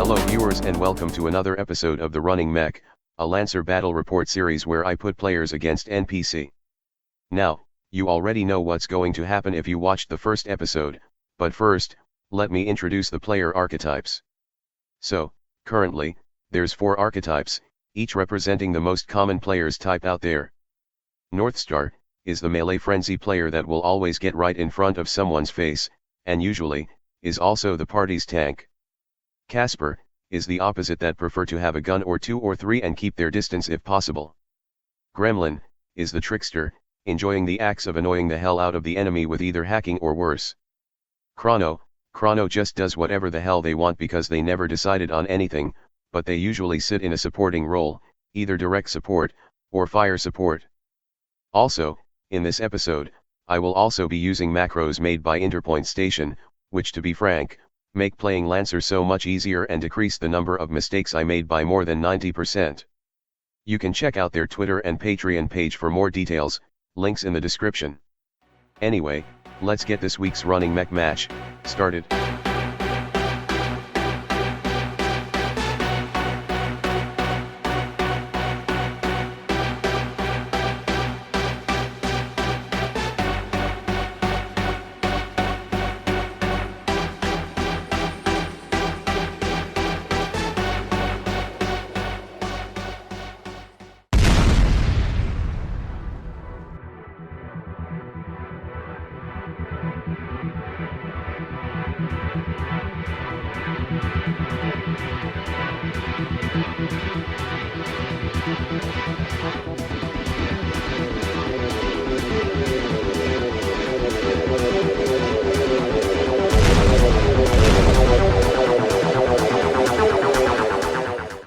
Hello viewers and welcome to another episode of the Running Mech, a Lancer battle report series where I put players against NPC. Now, you already know what's going to happen if you watched the first episode, but first, let me introduce the player archetypes. So, currently, there's 4 archetypes, each representing the most common players type out there. Northstar is the melee frenzy player that will always get right in front of someone's face, and usually, is also the party's tank. Casper is the opposite that prefer to have a gun or 2 or 3 and keep their distance if possible. Gremlin is the trickster, enjoying the acts of annoying the hell out of the enemy with either hacking or worse. Chrono just does whatever the hell they want because they never decided on anything, but they usually sit in a supporting role, either direct support, or fire support. Also, in this episode, I will also be using macros made by Interpoint Station, which to be frank, make playing Lancer so much easier and decrease the number of mistakes I made by more than 90%. You can check out their Twitter and Patreon page for more details, links in the description. Anyway, let's get this week's Running Mech match started.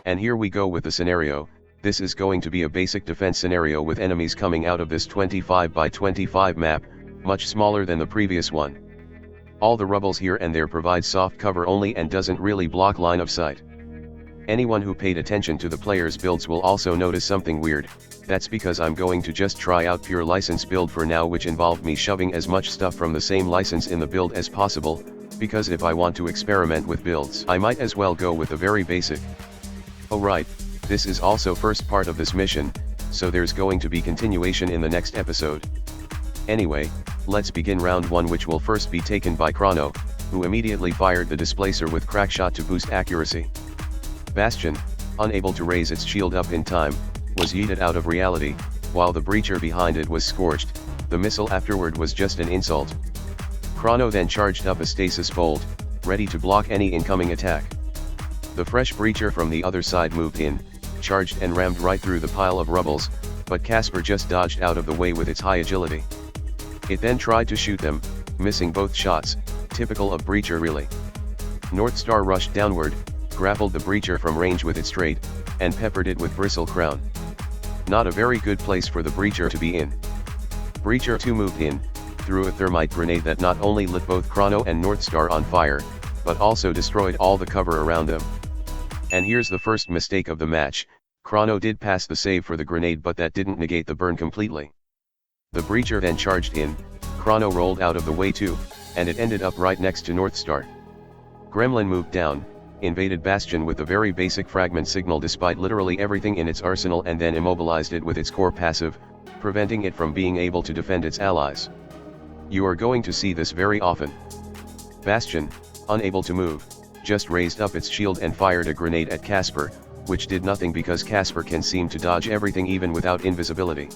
And here we go with the scenario. This is going to be a basic defense scenario with enemies coming out of this 25 by 25 map, much smaller than the previous one. All the rubbles here and there provide soft cover only and doesn't really block line of sight. Anyone who paid attention to the player's builds will also notice something weird. That's because I'm going to just try out pure license build for now, which involved me shoving as much stuff from the same license in the build as possible, because if I want to experiment with builds I might as well go with the very basic. Oh right, this is also first part of this mission, so there's going to be continuation in the next episode. Anyway, let's begin round 1, which will first be taken by Chrono, who immediately fired the displacer with crackshot to boost accuracy. Bastion, unable to raise its shield up in time, was yeeted out of reality, while the breacher behind it was scorched. The missile afterward was just an insult. Chrono then charged up a stasis bolt, ready to block any incoming attack. The fresh breacher from the other side moved in, charged and rammed right through the pile of rubbles, but Casper just dodged out of the way with its high agility. It then tried to shoot them, missing both shots, typical of breacher really. Northstar rushed downward, grappled the breacher from range with its straight, and peppered it with bristle crown. Not a very good place for the breacher to be in. Breacher 2 moved in, threw a thermite grenade that not only lit both Chrono and Northstar on fire, but also destroyed all the cover around them. And here's the first mistake of the match. Chrono did pass the save for the grenade, but that didn't negate the burn completely. The breacher then charged in, Chrono rolled out of the way too, and it ended up right next to Northstar. Gremlin moved down, invaded Bastion with a very basic fragment signal despite literally everything in its arsenal, and then immobilized it with its core passive, preventing it from being able to defend its allies. You are going to see this very often. Bastion, unable to move, just raised up its shield and fired a grenade at Casper, which did nothing because Casper can seem to dodge everything even without invisibility.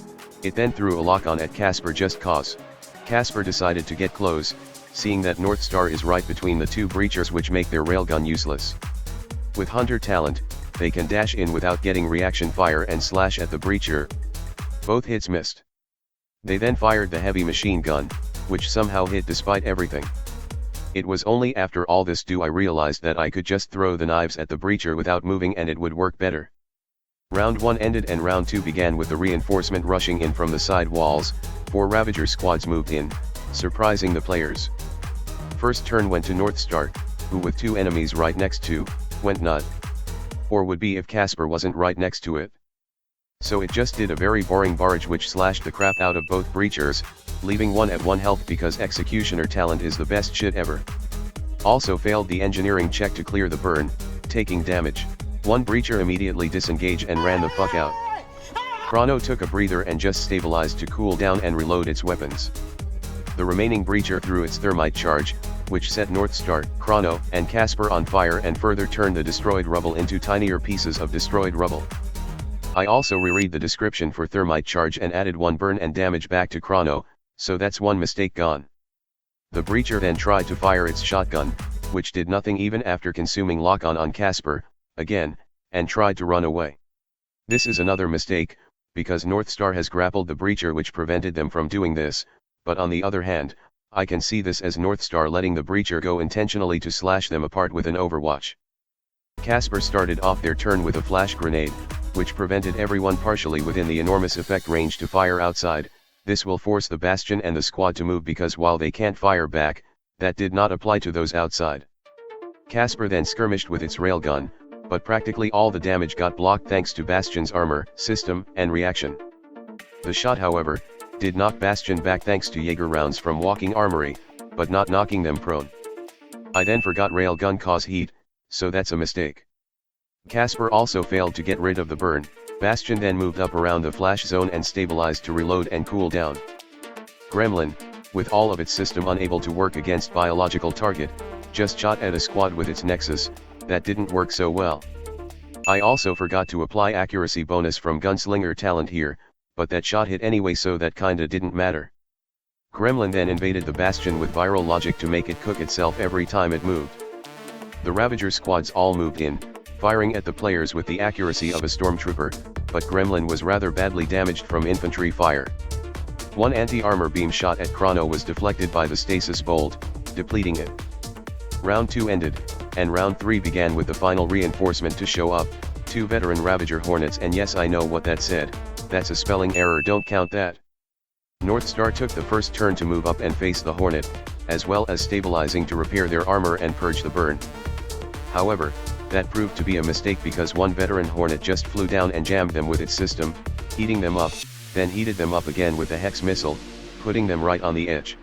It then threw a lock-on at Casper just cause. Casper decided to get close, seeing that Northstar is right between the 2 breachers, which make their railgun useless. With Hunter talent, they can dash in without getting reaction fire and slash at the breacher. Both hits missed. They then fired the heavy machine gun, which somehow hit despite everything. It was only after all this I realized that I could just throw the knives at the breacher without moving and it would work better. Round 1 ended and round 2 began with the reinforcement rushing in from the side walls. 4 Ravager squads moved in, surprising the players. First turn went to Northstar, who with 2 enemies right next to, went nut. Or would be if Casper wasn't right next to it. So it just did a very boring barrage which slashed the crap out of both breachers, leaving one at 1 health because executioner talent is the best shit ever. Also failed the engineering check to clear the burn, taking damage. One breacher immediately disengaged and ran the fuck out. Chrono took a breather and just stabilized to cool down and reload its weapons. The remaining breacher threw its thermite charge, which set Northstar, Chrono, and Casper on fire and further turned the destroyed rubble into tinier pieces of destroyed rubble. I also reread the description for thermite charge and added 1 burn and damage back to Chrono, so that's 1 mistake gone. The breacher then tried to fire its shotgun, which did nothing even after consuming lock-on Casper, again, and tried to run away. This is another mistake, because Northstar has grappled the breacher which prevented them from doing this, but on the other hand, I can see this as Northstar letting the breacher go intentionally to slash them apart with an overwatch. Casper started off their turn with a flash grenade, which prevented everyone partially within the enormous effect range to fire outside. This will force the Bastion and the squad to move because while they can't fire back, that did not apply to those outside. Casper then skirmished with its railgun, but practically all the damage got blocked thanks to Bastion's armor, system, and reaction. The shot however, did knock Bastion back thanks to Jaeger rounds from walking armory, but not knocking them prone. I then forgot railgun cause heat, so that's a mistake. Casper also failed to get rid of the burn. Bastion then moved up around the flash zone and stabilized to reload and cool down. Gremlin, with all of its system unable to work against biological target, just shot at a squad with its Nexus, that didn't work so well. I also forgot to apply accuracy bonus from Gunslinger talent here, but that shot hit anyway so that kinda didn't matter. Gremlin then invaded the Bastion with viral logic to make it cook itself every time it moved. The Ravager squads all moved in, firing at the players with the accuracy of a stormtrooper, but Gremlin was rather badly damaged from infantry fire. One anti-armor beam shot at Chrono was deflected by the stasis bolt, depleting it. Round 2 ended, and round 3 began with the final reinforcement to show up, 2 veteran Ravager Hornets, and yes, I know what that said, that's a spelling error, don't count that. Northstar took the first turn to move up and face the Hornet, as well as stabilizing to repair their armor and purge the burn. However, that proved to be a mistake because one veteran Hornet just flew down and jammed them with its system, heating them up, then heated them up again with the Hex missile, putting them right on the edge.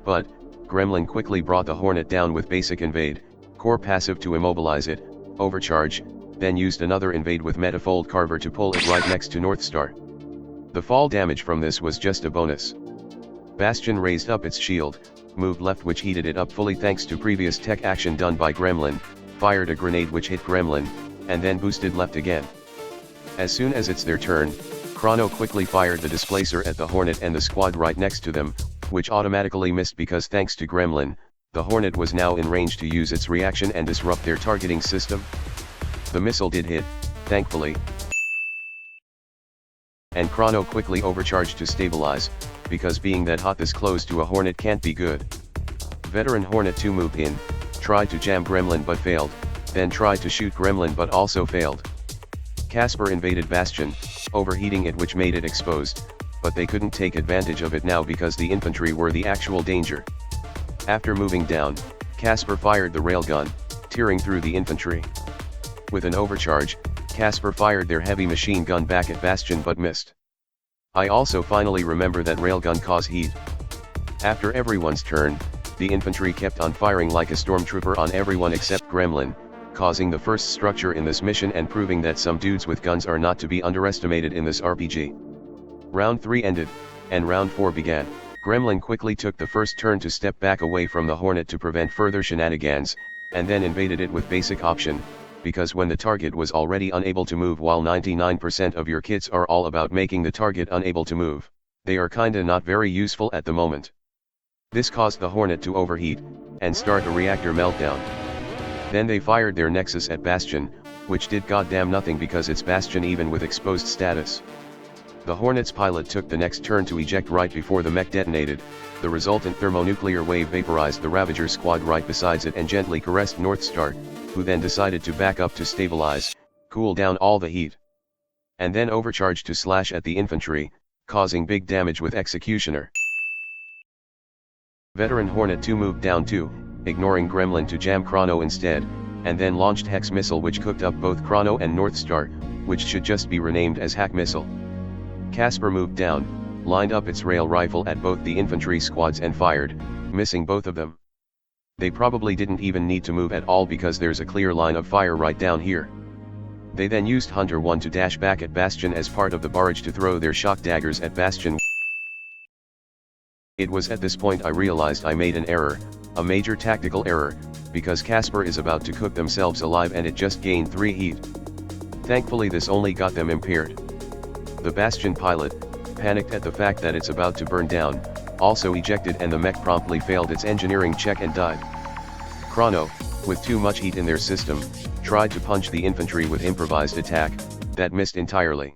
But, Gremlin quickly brought the Hornet down with basic invade, core passive to immobilize it, overcharge, then used another invade with Metafold Carver to pull it right next to Northstar. The fall damage from this was just a bonus. Bastion raised up its shield, moved left which heated it up fully thanks to previous tech action done by Gremlin, fired a grenade which hit Gremlin, and then boosted left again. As soon as it's their turn, Chrono quickly fired the displacer at the Hornet and the squad right next to them, which automatically missed because thanks to Gremlin, the Hornet was now in range to use its reaction and disrupt their targeting system. The missile did hit, thankfully, and Chrono quickly overcharged to stabilize, because being that hot this close to a Hornet can't be good. Veteran Hornet 2 moved in, tried to jam Gremlin but failed, then tried to shoot Gremlin but also failed. Casper invaded Bastion, overheating it which made it exposed, but they couldn't take advantage of it now because the infantry were the actual danger. After moving down, Casper fired the railgun, tearing through the infantry. With an overcharge, Casper fired their heavy machine gun back at Bastion but missed. I also finally remember that railgun cause heat. After everyone's turn, the infantry kept on firing like a stormtrooper on everyone except Gremlin, causing the first structure in this mission and proving that some dudes with guns are not to be underestimated in this RPG. Round 3 ended, and round 4 began. Gremlin quickly took the first turn to step back away from the Hornet to prevent further shenanigans, and then invaded it with basic option, because when the target was already unable to move while 99% of your kits are all about making the target unable to move, they are kinda not very useful at the moment. This caused the Hornet to overheat, and start a reactor meltdown. Then they fired their Nexus at Bastion, which did goddamn nothing because it's Bastion even with exposed status. The Hornet's pilot took the next turn to eject right before the mech detonated. The resultant thermonuclear wave vaporized the Ravager squad right besides it and gently caressed Northstar, who then decided to back up to stabilize, cool down all the heat, and then overcharged to slash at the infantry, causing big damage with Executioner. Veteran Hornet 2 moved down too, ignoring Gremlin to jam Chrono instead, and then launched Hex Missile which cooked up both Chrono and Northstar, which should just be renamed as Hack Missile. Casper moved down, lined up its rail rifle at both the infantry squads and fired, missing both of them. They probably didn't even need to move at all because there's a clear line of fire right down here. They then used Hunter 1 to dash back at Bastion as part of the barrage to throw their shock daggers at Bastion. It was at this point I realized I made an error, a major tactical error, because Casper is about to cook themselves alive and it just gained 3 heat. Thankfully this only got them impaired. The Bastion pilot, panicked at the fact that it's about to burn down, also ejected and the mech promptly failed its engineering check and died. Chrono, with too much heat in their system, tried to punch the infantry with improvised attack, that missed entirely.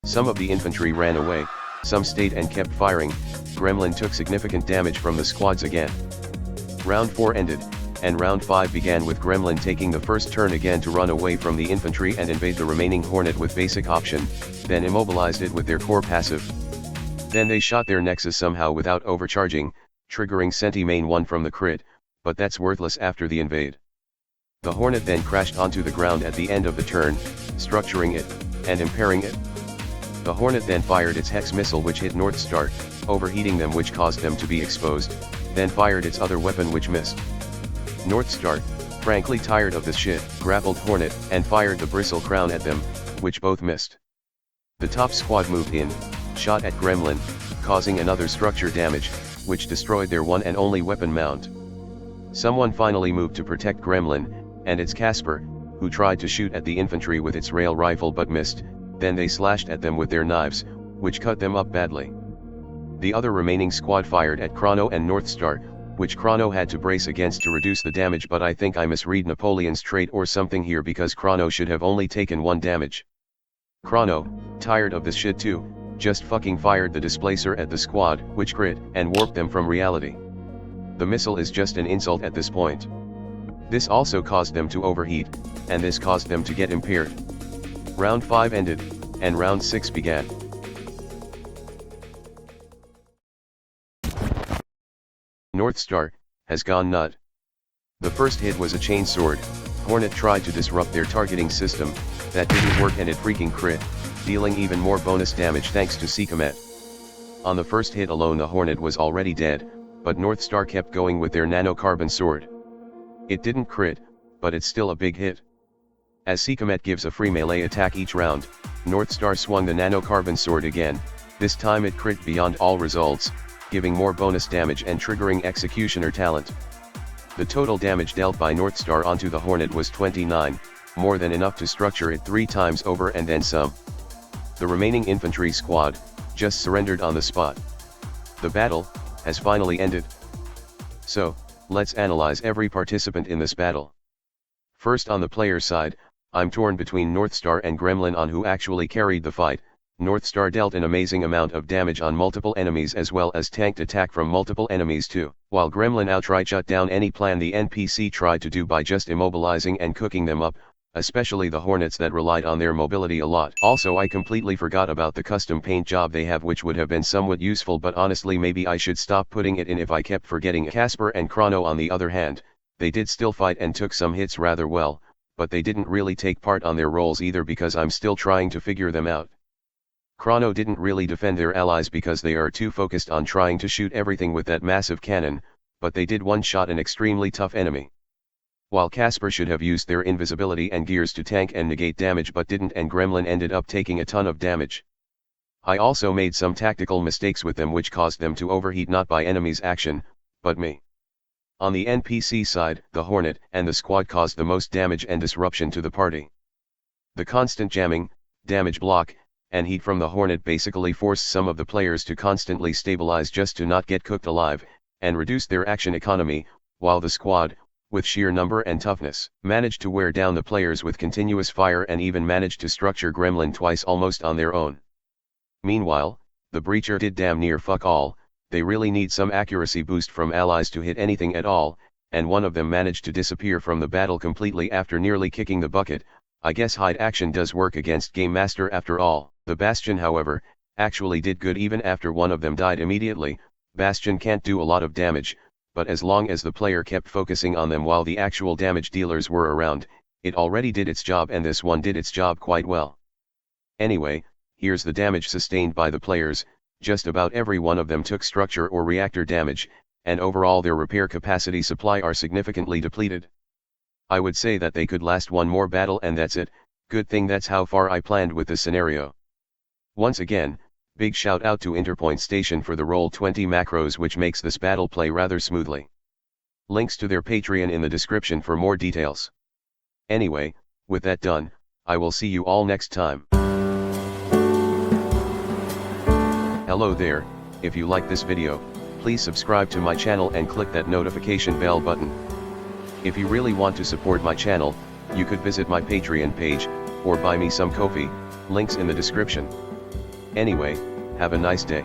Some of the infantry ran away, some stayed and kept firing. Gremlin took significant damage from the squads again. Round 4 ended, and round 5 began with Gremlin taking the first turn again to run away from the infantry and invade the remaining Hornet with basic option, then immobilized it with their core passive. Then they shot their Nexus somehow without overcharging, triggering Senti Main 1 from the crit, but that's worthless after the invade. The Hornet then crashed onto the ground at the end of the turn, structuring it, and impairing it. The Hornet then fired its Hex missile which hit North Star, overheating them which caused them to be exposed, then fired its other weapon which missed. North Star, frankly tired of this shit, grappled Hornet and fired the Bristle Crown at them, which both missed. The top squad moved in, shot at Gremlin, causing another structure damage, which destroyed their one and only weapon mount. Someone finally moved to protect Gremlin, and it's Casper, who tried to shoot at the infantry with its rail rifle but missed, then they slashed at them with their knives, which cut them up badly. The other remaining squad fired at Chrono and North Star, which Chrono had to brace against to reduce the damage, but I think I misread Napoleon's trait or something here because Chrono should have only taken 1 damage. Chrono, tired of this shit too, just fucking fired the displacer at the squad, which crit, and warped them from reality. The missile is just an insult at this point. This also caused them to overheat, and this caused them to get impaired. Round 5 ended, and round 6 began. North Star has gone nut. The first hit was a chain sword. Hornet tried to disrupt their targeting system, that didn't work and it freaking crit, dealing even more bonus damage thanks to Sekomet. On the first hit alone the Hornet was already dead, but North Star kept going with their nanocarbon sword. It didn't crit, but it's still a big hit. As Sekomet gives a free melee attack each round, North Star swung the nanocarbon sword again, this time it crit beyond all results, giving more bonus damage and triggering executioner talent. The total damage dealt by North Star onto the Hornet was 29, more than enough to structure it 3 times over and then some. The remaining infantry squad just surrendered on the spot. The battle has finally ended. So, let's analyze every participant in this battle. First, on the player side, I'm torn between North Star and Gremlin on who actually carried the fight. North Star dealt an amazing amount of damage on multiple enemies as well as tanked attack from multiple enemies too, while Gremlin outright shut down any plan the NPC tried to do by just immobilizing and cooking them up, especially the Hornets that relied on their mobility a lot. Also, I completely forgot about the custom paint job they have, which would have been somewhat useful, but honestly maybe I should stop putting it in if I kept forgetting it. Casper and Chrono on the other hand, they did still fight and took some hits rather well, but they didn't really take part on their roles either because I'm still trying to figure them out. Chrono didn't really defend their allies because they are too focused on trying to shoot everything with that massive cannon, but they did one-shot an extremely tough enemy. While Casper should have used their invisibility and gears to tank and negate damage but didn't, and Gremlin ended up taking a ton of damage. I also made some tactical mistakes with them which caused them to overheat, not by enemy's action, but me. On the NPC side, the Hornet and the squad caused the most damage and disruption to the party. The constant jamming, damage block, and heat from the Hornet basically forced some of the players to constantly stabilize just to not get cooked alive, and reduce their action economy, while the squad, with sheer number and toughness, managed to wear down the players with continuous fire and even managed to structure Gremlin twice almost on their own. Meanwhile, the Breacher did damn near fuck all. They really need some accuracy boost from allies to hit anything at all, and one of them managed to disappear from the battle completely after nearly kicking the bucket. I guess hide action does work against Game Master after all. The Bastion, however, actually did good even after one of them died immediately. Bastion can't do a lot of damage, but as long as the player kept focusing on them while the actual damage dealers were around, it already did its job, and this one did its job quite well. Anyway, here's the damage sustained by the players. Just about every one of them took structure or reactor damage, and overall their repair capacity supply are significantly depleted. I would say that they could last one more battle and that's it. Good thing that's how far I planned with this scenario. Once again, big shout out to Interpoint Station for the Roll20 macros which makes this battle play rather smoothly. Links to their Patreon in the description for more details. Anyway, with that done, I will see you all next time. Hello there, if you like this video, please subscribe to my channel and click that notification bell button. If you really want to support my channel, you could visit my Patreon page, or buy me some coffee, links in the description. Anyway, have a nice day.